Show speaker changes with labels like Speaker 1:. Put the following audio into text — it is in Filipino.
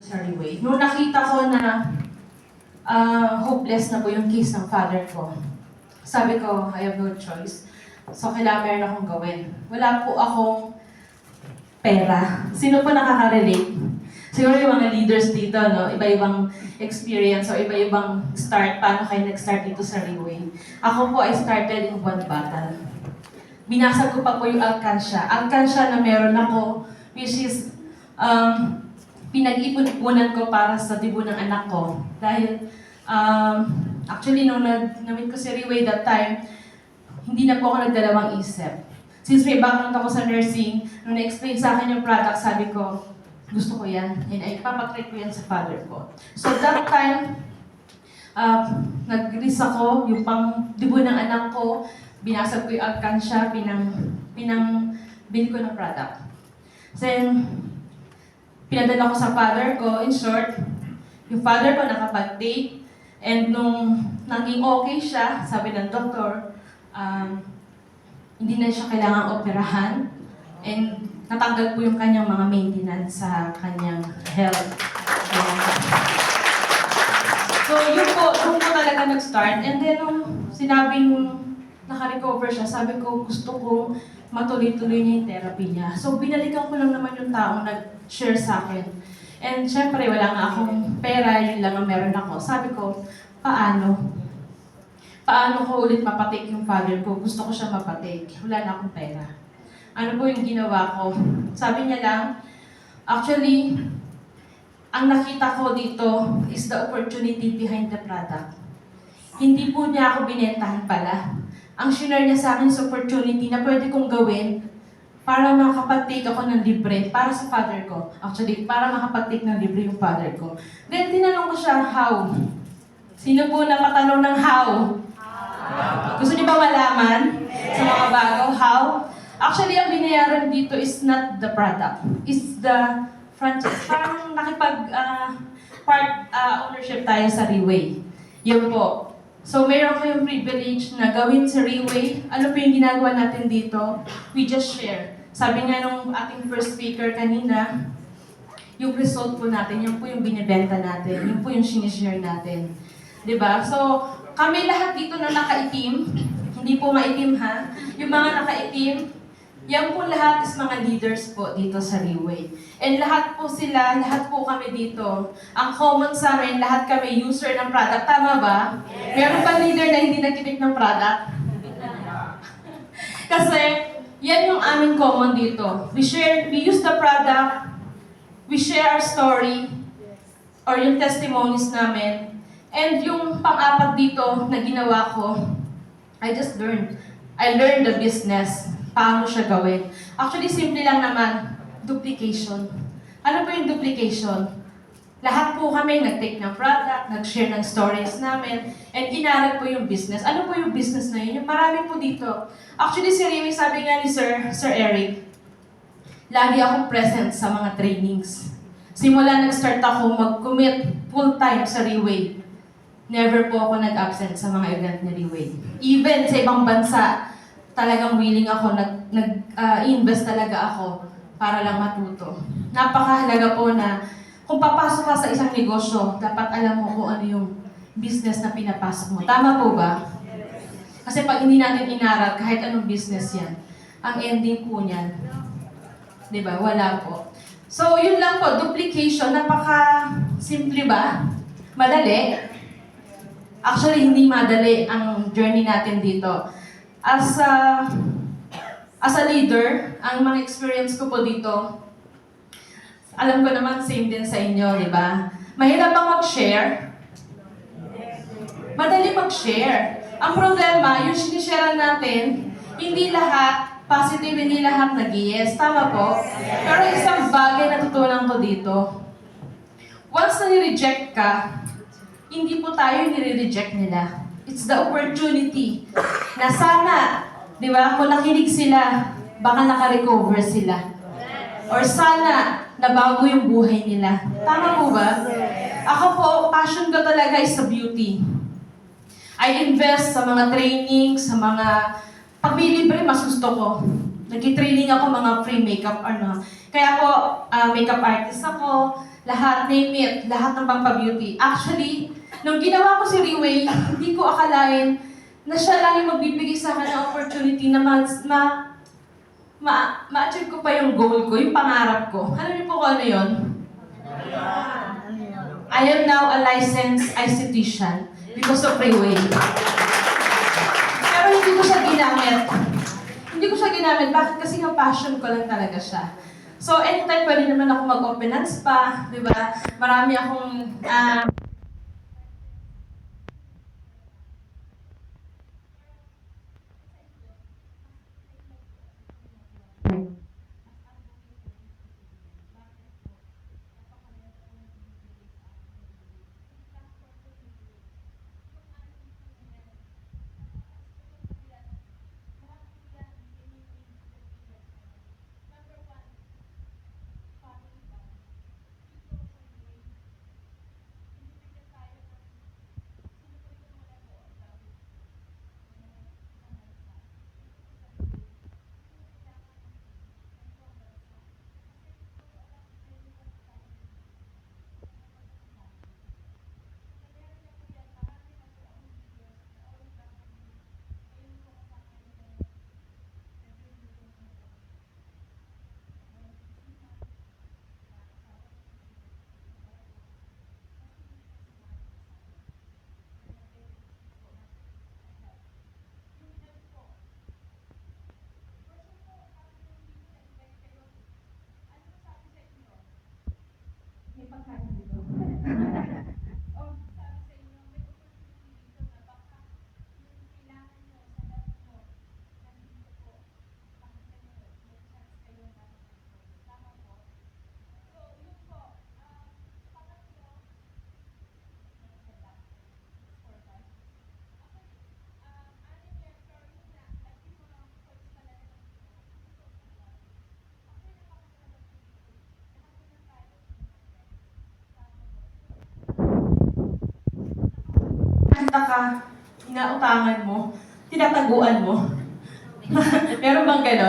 Speaker 1: Sorry, wait. Nung nakita ko na hopeless na po yung case ng father ko, sabi ko, I have no choice. So, kailangan meron akong gawin. Wala po akong pera. Sino po nakaka-relate? Siguro yung mga leaders dito, no? Iba-ibang experience o iba-ibang start. Paano kayo nag-start dito sa Riway? Ako po, I started in one battle. Binasag ko pa po yung alkansya. Alkansya na meron ako, which is, pinag-ipon-ipunan ko para sa dibo ng anak ko. Dahil, actually, nung na-meet ko si Riway that time, hindi na po ako nagdalawang isip. Since may background ako sa nursing, nung na-explain sa akin yung product, sabi ko, gusto ko yan. And ay ipapatry ko yan sa father ko. So that time, nag-release ako, yung pang dibo ng anak ko, binasag ko yung alkansya, bili ko ng product. Then, pinadala ko sa father ko, in short, yung father ko nakapag-take, and nung naging okay siya, sabi ng doktor, hindi na siya kailangang operahan, and natanggal po yung kanyang mga maintenance sa kanyang health. So yun po, doon po talaga nag-start, and then nung sinabing naka-recover siya, sabi ko gusto kong matuloy-tuloy niya yung therapy niya. So binalikan ko lang naman yung taong nag-share sa akin. And syempre, wala nga akong pera, yun lang ang meron ako. Sabi ko, paano? Paano ko ulit mapatik yung father ko? Gusto ko siya mapatik. Wala na akong pera. Ano po yung ginawa ko? Sabi niya lang, actually, ang nakita ko dito is the opportunity behind the product. Hindi po niya ako binentahan pala. Ang shinare niya sa akin is opportunity na pwede kong gawin para makapag-take ako ng libre para sa father ko. Actually, para makapag-take ng libre yung father ko. Then, tinanong ko siya, how? Sino po napatanong ng how? Gusto niyo ba malaman sa mga bago? How? Actually, ang binayaran dito is not the product. It's the franchise. Parang ownership tayo sa Riway. Yun po. So, mayroon kayong privilege na gawin sa Riway. Ano po yung ginagawa natin dito? We just share. Sabi nga nung ating first speaker kanina, yung result po natin, yun po yung binibenta natin, yun po yung sinishare natin. Diba? So, kami lahat dito na nakaitim, hindi po maitim ha, yung mga nakaitim, yan po lahat is mga leaders po dito sa Riway. And lahat po sila, lahat po kami dito, ang common sa amin, lahat kami user ng product. Tama ba? Meron pa leader na hindi nagtitik ng product? Kasi, yan yung aming common dito. We use the product, we share our story, or yung testimonies namin. And yung pang-apat dito na ginawa ko, I learned the business. Paano siya gawin. Actually, simple lang naman. Duplication. Ano po yung duplication? Lahat po kami nag-take ng product, nag-share ng stories namin, and inaral po yung business. Ano po yung business na yun? Yung marami po dito. Actually, si Riway, sabi nga ni Sir Eric, lagi akong present sa mga trainings. Simula nag-start ako mag-commit full-time sa Riway. Never po ako nag-absent sa mga event ni Riway. Even sa ibang bansa, talagang willing ako, nag-invest talaga ako para lang matuto. Napakahalaga po na kung papasok ka sa isang negosyo, dapat alam mo kung ano yung business na pinapasok mo. Tama po ba? Kasi pag hindi natin inaral, kahit anong business yan, ang ending po niyan, di ba? Wala po. So, yun lang po, duplication, napaka-simple ba? Madali? Actually, hindi madali ang journey natin dito. As a leader, ang mga experience ko po dito, alam ko naman same din sa inyo, di ba? Mahirap bang mag-share? Madali mag-share. Ang problema, yung sinishare natin, hindi lahat positive, hindi lahat nag-yes. Tama po? Pero isang bagay na tutunan ko dito, once na ni-reject ka, hindi po tayo nire-reject nila. It's the opportunity na sana, di ba, kung nakinig sila, baka naka-recover sila. Or sana, nabago yung buhay nila. Tama po ba? Ako po, passion ko talaga is sa beauty. I invest sa mga training, sa mga paglilibre, mas gusto ko. Nag-training ako mga free makeup, Kaya po, makeup artist ako, lahat, name it, lahat ng pampa-beauty. Actually, nung ginawa ko si Riway, hindi ko akalain na siya lang yung magbibigay sa akin ng opportunity na ma-achieve ko pa yung goal ko, yung pangarap ko. Alam niyo po kung ano yun? I am now a licensed esthetician because of Riway. Pero hindi ko siya ginamit. Hindi ko siya ginamit. Bakit? Kasi yung passion ko lang talaga siya. So, anytime pwede naman ako mag-open ng spa, di ba? Marami akong may pagkain dito. Oh, sabi sa inyo, may opportunity dito na baka yung kailangan nyo sa lab nyo, nandito po, makita nyo, may chance kayo na tama po. So, yun po, pangatlo, for that. Actually, anim yan, pero yun na, like yung mga points pala na nandito, actually, napakasalamat ko dito. Lahat na tayo, kanta ka, inautangan mo, tinataguan mo. Meron bang gano'n?